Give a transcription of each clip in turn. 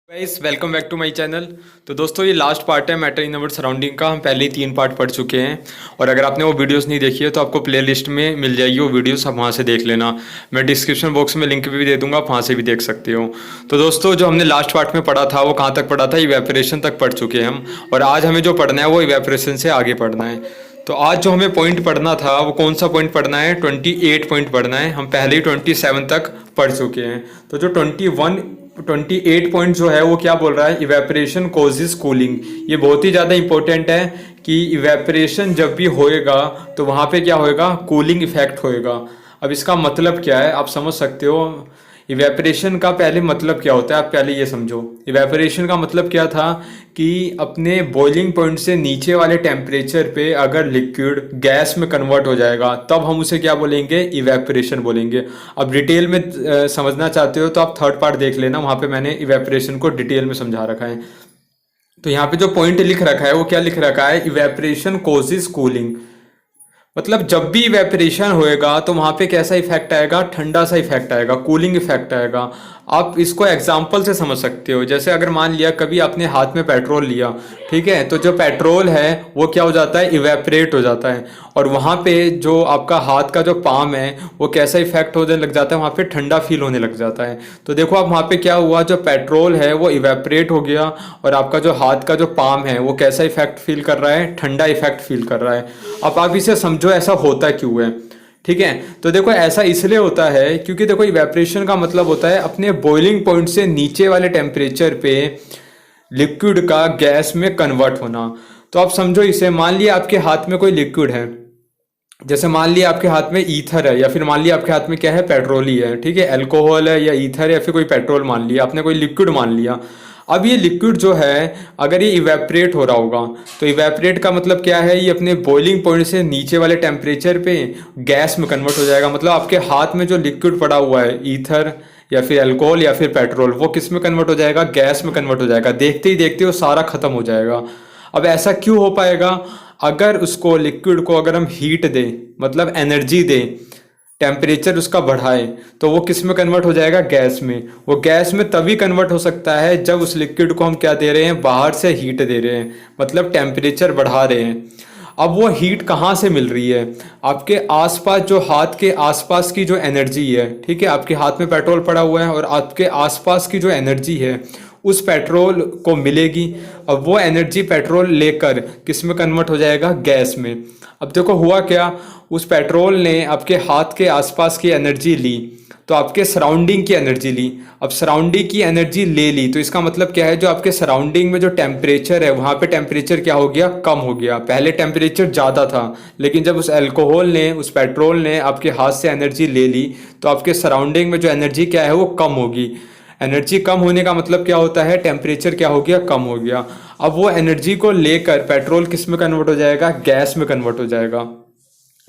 Guys welcome back to my channel. तो दोस्तों ये लास्ट पार्ट है मैटर इन अवर सराउंडिंग का। हम पहले ही 3 पार्ट पढ़ चुके हैं और अगर आपने वो वीडियोस नहीं देखी है तो आपको प्लेलिस्ट में मिल जाएगी वो वीडियोस, आप वहाँ से देख लेना। मैं डिस्क्रिप्शन बॉक्स में लिंक भी दे दूंगा, आप वहाँ से भी देख सकते हो। तो दोस्तों जो हमने लास्ट पार्ट में पढ़ा था वो कहाँ तक पढ़ा था, इवेपोरेशन तक पढ़ चुके हैं हम। और आज हमें जो पढ़ना है वो इवेपोरेशन से आगे पढ़ना है। तो आज जो हमें पॉइंट पढ़ना था वो कौन सा पॉइंट पढ़ना है, 28 पॉइंट पढ़ना है। हम पहले ही 27 तक पढ़ चुके हैं। तो जो 28 पॉइंट जो है वो क्या बोल रहा है, इवेपोरेशन कॉजेज कूलिंग। ये बहुत ही ज़्यादा इंपॉर्टेंट है कि इवेपोरेशन जब भी होएगा तो वहाँ पे क्या होएगा, कूलिंग इफेक्ट होएगा। अब इसका मतलब क्या है आप समझ सकते हो। इवेपोरेशन का पहले मतलब क्या होता है, आप पहले ये समझो। इवेपोरेशन का मतलब क्या था कि अपने बॉइलिंग पॉइंट से नीचे वाले टेम्परेचर पे अगर लिक्विड गैस में कन्वर्ट हो जाएगा तब हम उसे क्या बोलेंगे, इवेपोरेशन बोलेंगे। अब डिटेल में समझना चाहते हो तो आप थर्ड पार्ट देख लेना, वहाँ पे मैंने इवेपोरेशन को डिटेल में समझा रखा है। तो यहाँ पे जो पॉइंट लिख रखा है वो क्या लिख रखा है, इवेपोरेशन कॉजेज कूलिंग। मतलब जब भी इवेपोरेशन होएगा तो वहाँ पे कैसा इफेक्ट आएगा, ठंडा सा इफेक्ट आएगा, कूलिंग इफेक्ट आएगा। आप इसको एग्जाम्पल से समझ सकते हो। जैसे अगर मान लिया कभी आपने हाथ में पेट्रोल लिया, ठीक है, तो जो पेट्रोल है वो क्या हो जाता है, इवेपोरेट हो जाता है। और वहाँ पे जो आपका हाथ का जो पाम है वो कैसा इफेक्ट होने लग जाता है, वहाँ पे ठंडा फील होने लग जाता है। तो देखो आप वहाँ पे क्या हुआ, जो पेट्रोल है वो इवेपोरेट हो गया और आपका जो हाथ का जो पाम है वो कैसा इफेक्ट फील कर रहा है, ठंडा इफेक्ट फील कर रहा है। अब आप इसे समझो ऐसा होता क्यों है। ठीक है, तो देखो ऐसा इसलिए होता है क्योंकि देखो इवेपोरेशन का मतलब होता है अपने बॉइलिंग पॉइंट से नीचे वाले टेम्परेचर पे लिक्विड का गैस में कन्वर्ट होना। तो आप समझो इसे, मान लिया आपके हाथ में कोई लिक्विड है, जैसे मान लिया आपके हाथ में ईथर है या फिर मान लिया आपके हाथ में क्या है, पेट्रोल ही है, ठीक है, अल्कोहल है या ईथर या फिर कोई पेट्रोल मान लिया, आपने कोई लिक्विड मान लिया। अब ये लिक्विड जो है अगर ये इवेपोरेट हो रहा होगा तो इवेपोरेट का मतलब क्या है, ये अपने बॉइलिंग पॉइंट से नीचे वाले टेम्परेचर पे गैस में कन्वर्ट हो जाएगा। मतलब आपके हाथ में जो लिक्विड पड़ा हुआ है, ईथर या फिर अल्कोहल या फिर पेट्रोल, वो किस में कन्वर्ट हो जाएगा, गैस में कन्वर्ट हो जाएगा। देखते ही देखते वो सारा खत्म हो जाएगा। अब ऐसा क्यों हो पाएगा, अगर उसको लिक्विड को अगर हम हीट दें, मतलब एनर्जी दें, टेम्परेचर उसका बढ़ाए, तो वो किस में कन्वर्ट हो जाएगा, गैस में। वो गैस में तभी कन्वर्ट हो सकता है जब उस लिक्विड को हम क्या दे रहे हैं, बाहर से हीट दे रहे हैं, मतलब टेम्परेचर बढ़ा रहे हैं। अब वो हीट कहाँ से मिल रही है, आपके आसपास जो हाथ के आसपास की जो एनर्जी है, ठीक है, आपके हाथ में पेट्रोल पड़ा हुआ है और आपके आसपास की जो एनर्जी है उस पेट्रोल को मिलेगी। अब वो एनर्जी पेट्रोल लेकर किस में कन्वर्ट हो जाएगा, गैस में। अब देखो हुआ क्या, उस पेट्रोल ने आपके हाथ के आसपास की एनर्जी ली तो आपके सराउंडिंग की एनर्जी ली। अब सराउंडिंग की एनर्जी ले ली तो इसका मतलब क्या है, जो आपके सराउंडिंग में जो टेम्परेचर है वहाँ पे टेम्परेचर क्या हो गया, कम हो गया। पहले टेम्परेचर ज़्यादा था लेकिन जब उस अल्कोहल ने, उस पेट्रोल ने आपके हाथ से एनर्जी ले ली तो आपके सराउंडिंग में जो एनर्जी क्या है वो कम होगी। एनर्जी कम होने का मतलब क्या होता है, टेम्परेचर क्या हो गया, कम हो गया। अब वो एनर्जी को लेकर पेट्रोल किस में कन्वर्ट हो जाएगा, गैस में कन्वर्ट हो जाएगा।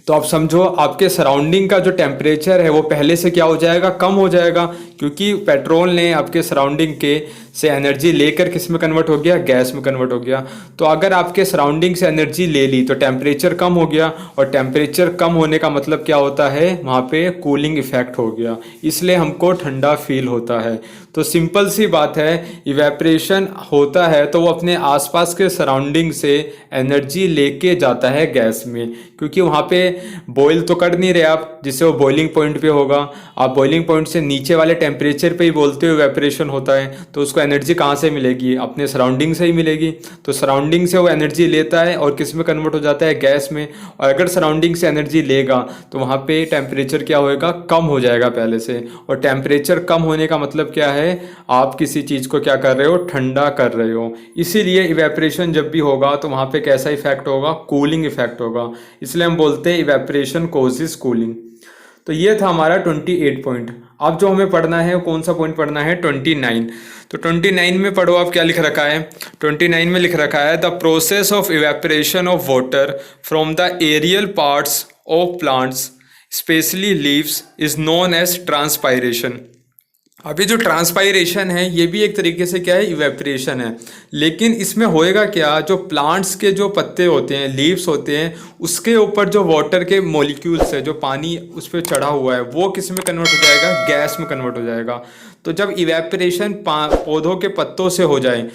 तो आप समझो आपके सराउंडिंग का जो टेम्परेचर है वो पहले से क्या हो जाएगा, कम हो जाएगा, क्योंकि पेट्रोल ने आपके सराउंडिंग के से एनर्जी लेकर किस में कन्वर्ट हो गया, गैस में कन्वर्ट हो गया। तो अगर आपके सराउंडिंग से एनर्जी ले ली तो टेम्परेचर कम हो गया, और टेम्परेचर कम होने का मतलब क्या होता है, वहाँ पे कूलिंग इफेक्ट हो गया, इसलिए हमको ठंडा फील होता है। तो सिंपल सी बात है, इवेपोरेशन होता है तो वो अपने आसपास के सराउंडिंग से एनर्जी लेके जाता है गैस में, क्योंकि वहाँ पे बॉईल तो कर नहीं रहे आप जिससे वो बॉइलिंग पॉइंट पे होगा। आप बॉइलिंग पॉइंट से नीचे वाले टेम्परेचर पे ही बोलते हो इवेपोरेशन होता है, तो उसको एनर्जी कहाँ से मिलेगी, अपने सराउंडिंग से ही मिलेगी। तो सराउंडिंग से वो एनर्जी लेता है और किस में कन्वर्ट हो जाता है, गैस में। और अगर सराउंडिंग से एनर्जी लेगा तो वहाँ पे टेम्परेचर क्या होएगा, कम हो जाएगा पहले से। और टेम्परेचर कम होने का मतलब क्या है, आप किसी चीज़ को क्या कर रहे हो, ठंडा कर रहे हो। इसीलिए इवेपोरेशन जब भी होगा तो वहाँ पे कैसा इफेक्ट होगा, कूलिंग इफेक्ट होगा। इसलिए हम बोलते हैं इवेपोरेशन कॉजेज कूलिंग। तो ये था हमारा 28 पॉइंट। अब जो हमें पढ़ना है कौन सा पॉइंट पढ़ना है, 29। तो 29 में पढ़ो आप, क्या लिख रखा है, 29 में लिख रखा है, the process of evaporation of water from the aerial parts of plants specially leaves is known as transpiration. अभी जो ट्रांसपायरेशन है ये भी एक तरीके से क्या है, इवेपरेशन है। लेकिन इसमें होएगा क्या, जो प्लांट्स के जो पत्ते होते हैं, लीव्स होते हैं, उसके ऊपर जो वाटर के मॉलिक्यूल्स है, जो पानी उस पर चढ़ा हुआ है, वो किस में कन्वर्ट हो जाएगा, गैस में कन्वर्ट हो जाएगा। तो जब इवेपरेशन पौधों के पत्तों से हो जाए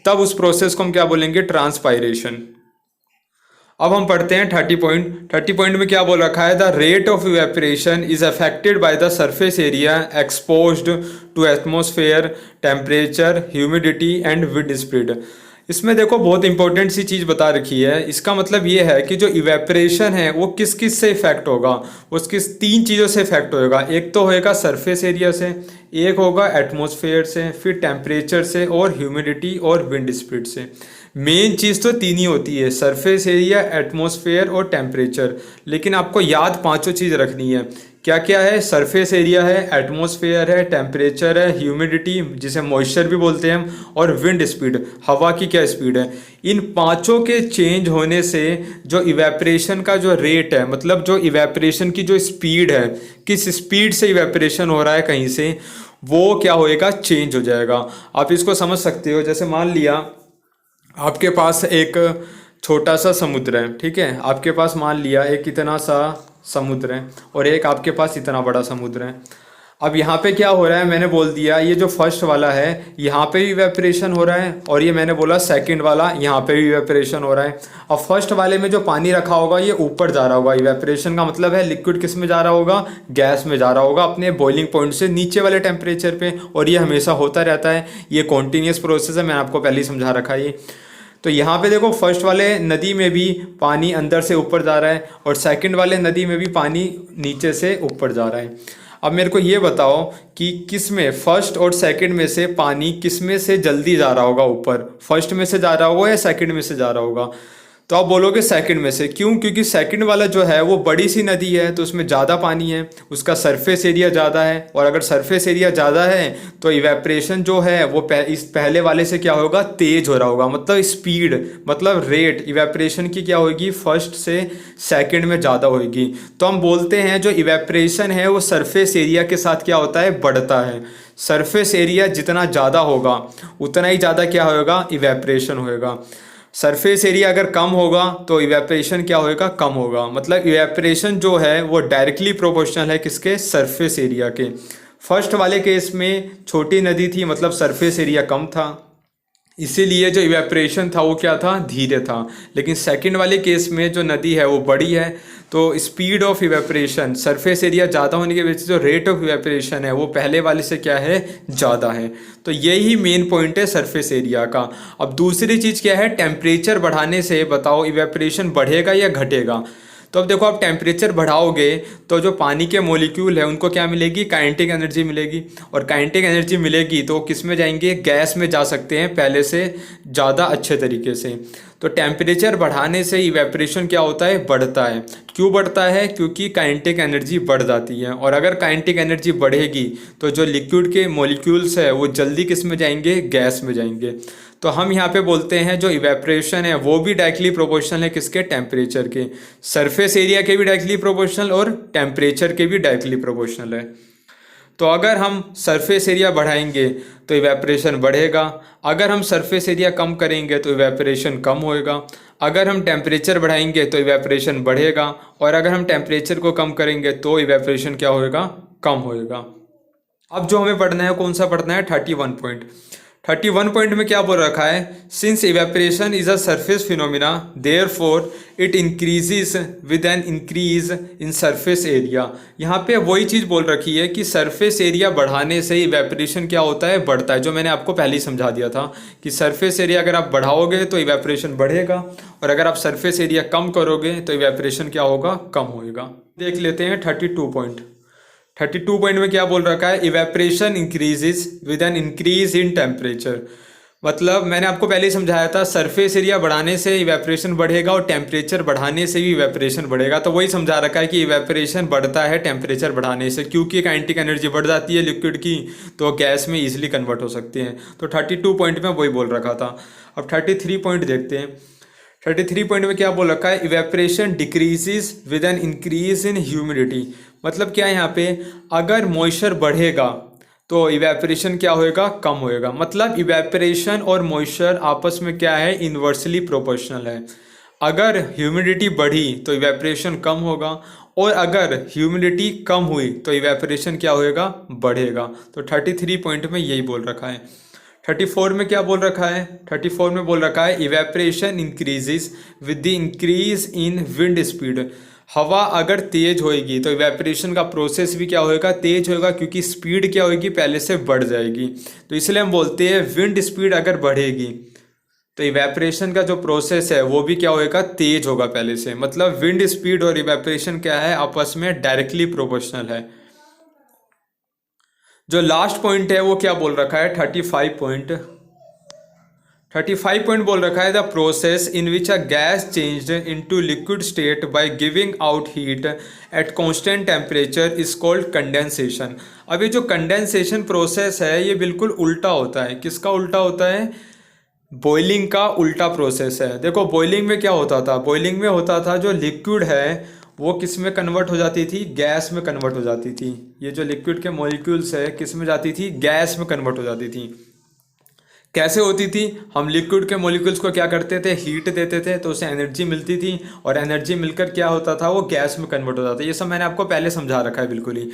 तब उस प्रोसेस को हम क्या बोलेंगे, ट्रांसपायरेशन। अब हम पढ़ते हैं 30 पॉइंट में क्या बोल रखा है, the rate of evaporation is affected by the surface area exposed to atmosphere, temperature, humidity and wind speed. इसमें देखो बहुत इंपॉर्टेंट सी चीज़ बता रखी है। इसका मतलब ये है कि जो इवेपरेशन है वो किस किस से इफेक्ट होगा, वो किस तीन चीज़ों से इफेक्ट होएगा। एक तो होएगा सरफेस एरिया से, एक होगा एटमॉस्फेयर से, फिर टेम्परेचर से, और ह्यूमिडिटी और विंड स्पीड से। मेन चीज़ तो तीन ही होती है, सरफेस एरिया, एटमॉस्फेयर और टेम्परेचर। लेकिन आपको याद पांचों चीज़ रखनी है। क्या क्या है, सरफेस एरिया है, एटमॉस्फेयर है, टेम्परेचर है, ह्यूमिडिटी जिसे मॉइस्चर भी बोलते हैं हम, और विंड स्पीड, हवा की क्या स्पीड है। इन पांचों के चेंज होने से जो इवेपरेशन का जो रेट है, मतलब जो इवेपरेशन की जो स्पीड है, किस स्पीड से इवेपरेशन हो रहा है कहीं से, वो क्या होएगा, चेंज हो जाएगा। आप इसको समझ सकते हो, जैसे मान लिया आपके पास एक छोटा सा समुद्र है, ठीक है, आपके पास मान लिया एक इतना सा समुद्र है और एक आपके पास इतना बड़ा समुद्र है। अब यहाँ पे क्या हो रहा है, मैंने बोल दिया ये जो फर्स्ट वाला है यहाँ पे भी इवेपरेशन हो रहा है, और ये मैंने बोला सेकंड वाला यहाँ पे भी इवेपरेशन हो रहा है। अब फर्स्ट वाले में जो पानी रखा होगा ये ऊपर जा रहा होगा, इवेपरेशन का मतलब है लिक्विड किस में जा रहा होगा, गैस में जा रहा होगा, अपने बॉइलिंग पॉइंट से नीचे वाले टेम्परेचर पे। और ये हमेशा होता रहता है, ये कॉन्टीन्यूस प्रोसेस है, मैंने आपको पहले ही समझा रखा है ये। तो यहाँ पे देखो फर्स्ट वाले नदी में भी पानी अंदर से ऊपर जा रहा है, और सेकंड वाले नदी में भी पानी नीचे से ऊपर जा रहा है। अब मेरे को ये बताओ कि किस में, फर्स्ट और सेकंड में से पानी किस में से जल्दी जा रहा होगा ऊपर, फर्स्ट में से जा रहा होगा या सेकंड में से जा रहा होगा। तो आप बोलोगे सेकंड में से। क्यों? क्योंकि सेकंड वाला जो है वो बड़ी सी नदी है, तो उसमें ज़्यादा पानी है, उसका सरफेस एरिया ज़्यादा है, और अगर सरफेस एरिया ज़्यादा है तो इवेपरेशन जो है वो इस पहले वाले से क्या होगा, तेज हो रहा होगा। मतलब स्पीड, मतलब रेट इवेपरेशन की क्या होगी, फर्स्ट से सेकंड में ज़्यादा होगी। तो हम बोलते हैं जो इवेपरेशन है वो सरफेस एरिया के साथ क्या होता है, बढ़ता है। सरफेस एरिया जितना ज़्यादा होगा उतना ही ज़्यादा क्या होगा, इवेपरेशन होएगा। सरफेस एरिया अगर कम होगा तो इवेपरेशन क्या होएगा, कम होगा। मतलब इवेपरेशन जो है वो डायरेक्टली प्रोपोर्शनल है किसके, सरफेस एरिया के। फर्स्ट वाले केस में छोटी नदी थी, मतलब सरफेस एरिया कम था, इसीलिए जो इवेपरेशन था वो क्या था, धीरे था। लेकिन सेकंड वाले केस में जो नदी है वो बड़ी है, तो speed of evaporation, surface area ज़्यादा होने की वजह से जो रेट ऑफ इवेपरेशन है वो पहले वाले से क्या है, ज़्यादा है। तो यही मेन पॉइंट है सरफेस एरिया का। अब दूसरी चीज़ क्या है, टेम्परेचर बढ़ाने से बताओ इवेपरेशन बढ़ेगा या घटेगा। तो अब देखो आप टेम्परेचर बढ़ाओगे तो जो पानी के मॉलिक्यूल है उनको क्या मिलेगी, काइनेटिक एनर्जी मिलेगी, और काइनेटिक एनर्जी मिलेगी तो किस में जाएंगे, गैस में जा सकते हैं पहले से ज़्यादा अच्छे तरीके से। तो टेम्परेचर बढ़ाने से इवेपरेशन क्या होता है, बढ़ता है। क्यों बढ़ता है, क्योंकि काइनेटिक एनर्जी बढ़ जाती है, और अगर काइनेटिक एनर्जी बढ़ेगी तो जो लिक्विड के मॉलिक्यूल्स है वो जल्दी किस में जाएंगे, गैस में जाएंगे। तो हम यहाँ पे बोलते हैं जो इवेपरेशन है वो भी डायरेक्टली प्रोपोर्शनल है किसके, टेम्परेचर के। सरफेस एरिया के भी डायरेक्टली प्रोपोर्शनल और टेम्परेचर के भी डायरेक्टली प्रोपोर्शनल है। तो अगर हम सरफेस एरिया बढ़ाएंगे तो इवेपरेशन बढ़ेगा, अगर हम सरफेस एरिया कम करेंगे तो इवेपरेशन कम होएगा, अगर हम टेम्परेचर बढ़ाएंगे तो इवेपरेशन बढ़ेगा, और अगर हम टेम्परेचर को कम करेंगे तो इवेपरेशन क्या होएगा, कम होएगा। अब जो हमें पढ़ना है कौन सा पढ़ना है, 31 पॉइंट। 31 पॉइंट में क्या बोल रखा है, since evaporation is a surface phenomena therefore it increases with an increase in surface area. यहाँ पे वही चीज़ बोल रखी है कि सरफेस एरिया बढ़ाने से इवेपरेशन क्या होता है, बढ़ता है, जो मैंने आपको पहले ही समझा दिया था कि सरफेस एरिया अगर आप बढ़ाओगे तो इवेपरेशन बढ़ेगा, और अगर आप सरफेस एरिया कम करोगे तो इवेपरेशन क्या होगा, कम होएगा। देख लेते हैं 32 पॉइंट। 32 पॉइंट में क्या बोल रखा है, evaporation increases with an increase in temperature. मतलब मैंने आपको पहले ही समझाया था, सरफेस एरिया बढ़ाने से इवेपरेशन बढ़ेगा और टेम्परेचर बढ़ाने से भी इवेपरेशन बढ़ेगा। तो वही समझा रखा है कि इवेपरेशन बढ़ता है टेम्परेचर बढ़ाने से, क्योंकि काइनेटिक एनर्जी बढ़ जाती है लिक्विड की, तो गैस में इजीली कन्वर्ट हो सकती हैं। तो 32 पॉइंट में वही बोल रखा था। अब 33 पॉइंट देखते हैं। 33 पॉइंट में क्या बोल रखा है, evaporation decreases with an increase in humidity. मतलब क्या है यहाँ पे, अगर मॉइस्चर बढ़ेगा तो इवेपोरेशन क्या होएगा, कम होएगा। मतलब इवेपोरेशन और मॉइस्चर आपस में क्या है, इन्वर्सली प्रोपोर्शनल है। अगर ह्यूमिडिटी बढ़ी तो इवेपोरेशन कम होगा, और अगर ह्यूमिडिटी कम हुई तो इवेपोरेशन क्या होएगा, बढ़ेगा। तो 33 पॉइंट में यही बोल रखा है। 34 में क्या बोल रखा है, 34 में बोल रखा है evaporation increases with the increase in wind speed. हवा अगर तेज होएगी तो इवेपोरेशन का प्रोसेस भी क्या होएगा, तेज होएगा, क्योंकि स्पीड क्या होएगी, पहले से बढ़ जाएगी। तो इसलिए हम बोलते हैं विंड स्पीड अगर बढ़ेगी तो इवेपोरेशन का जो प्रोसेस है वो भी क्या होएगा, तेज होगा पहले से। मतलब विंड स्पीड और इवेपोरेशन क्या है, आपस में डायरेक्टली प्रोपोर्शनल है। जो लास्ट पॉइंट है वो क्या बोल रखा है, 35 पॉइंट। 35 पॉइंट बोल रखा है the process in which a gas changed into liquid state by giving out heat at constant temperature is called condensation. अब ये जो कंडेंसेशन प्रोसेस है ये बिल्कुल उल्टा होता है। किसका उल्टा होता है, बॉइलिंग का उल्टा प्रोसेस है। देखो बॉइलिंग में क्या होता था, बॉइलिंग में होता था जो लिक्विड है वो किस में कन्वर्ट हो जाती थी, गैस में कन्वर्ट हो जाती थी। ये जो लिक्विड के मॉलिक्यूल्स है किस में जाती थी, गैस में कन्वर्ट हो जाती थी। कैसे होती थी, हम लिक्विड के मॉलिक्यूल्स को क्या करते थे, हीट देते थे तो उसे एनर्जी मिलती थी, और एनर्जी मिलकर क्या होता था, वो गैस में कन्वर्ट हो जाता था। ये सब मैंने आपको पहले समझा रखा है बिल्कुल ही।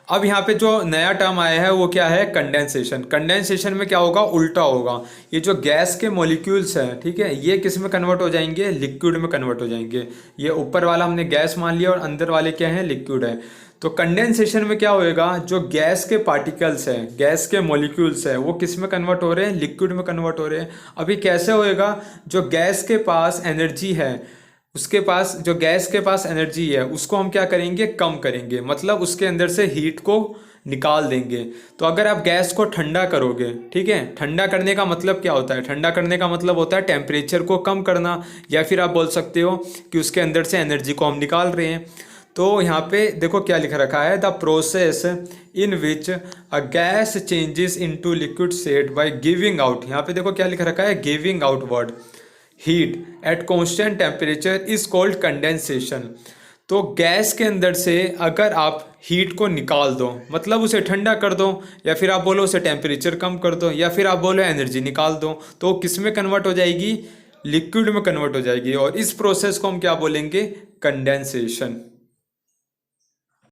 अब यहाँ पे जो नया टर्म आया है वो क्या है, कंडेंसेशन। कंडेंसेशन में क्या होगा, उल्टा होगा। ये जो गैस के मॉलिक्यूल्स हैं, ठीक है, ये किस में कन्वर्ट हो जाएंगे, लिक्विड में कन्वर्ट हो जाएंगे। ये ऊपर वाला हमने गैस मान लिया और अंदर वाले क्या है, लिक्विड है। तो कंडेंसेशन में क्या होएगा, जो गैस के पार्टिकल्स हैं, गैस के मॉलिक्यूल्स हैं, वो किस में कन्वर्ट हो रहे हैं, लिक्विड में कन्वर्ट हो रहे हैं। अभी कैसे होएगा, जो गैस के पास एनर्जी है, उसके पास जो गैस के पास एनर्जी है उसको हम क्या करेंगे, कम करेंगे। मतलब उसके अंदर से हीट को निकाल देंगे। तो अगर आप गैस को ठंडा करोगे, ठीक है, ठंडा करने का मतलब क्या होता है, ठंडा करने का मतलब होता है टेम्परेचर को कम करना, या फिर आप बोल सकते हो कि उसके अंदर से एनर्जी को हम निकाल रहे हैं। तो यहाँ पे देखो क्या लिख रखा है, the process in which a gas changes into liquid state by giving out. यहाँ पे देखो क्या लिख रखा है, giving out word heat at constant temperature is called condensation. तो गैस के अंदर से अगर आप हीट को निकाल दो, मतलब उसे ठंडा कर दो, या फिर आप बोलो उसे टेम्परेचर कम कर दो, या फिर आप बोलो एनर्जी निकाल दो, तो किस में कन्वर्ट हो जाएगी, लिक्विड में कन्वर्ट हो जाएगी। और इस प्रोसेस को हम क्या बोलेंगे, कंडेंसेशन।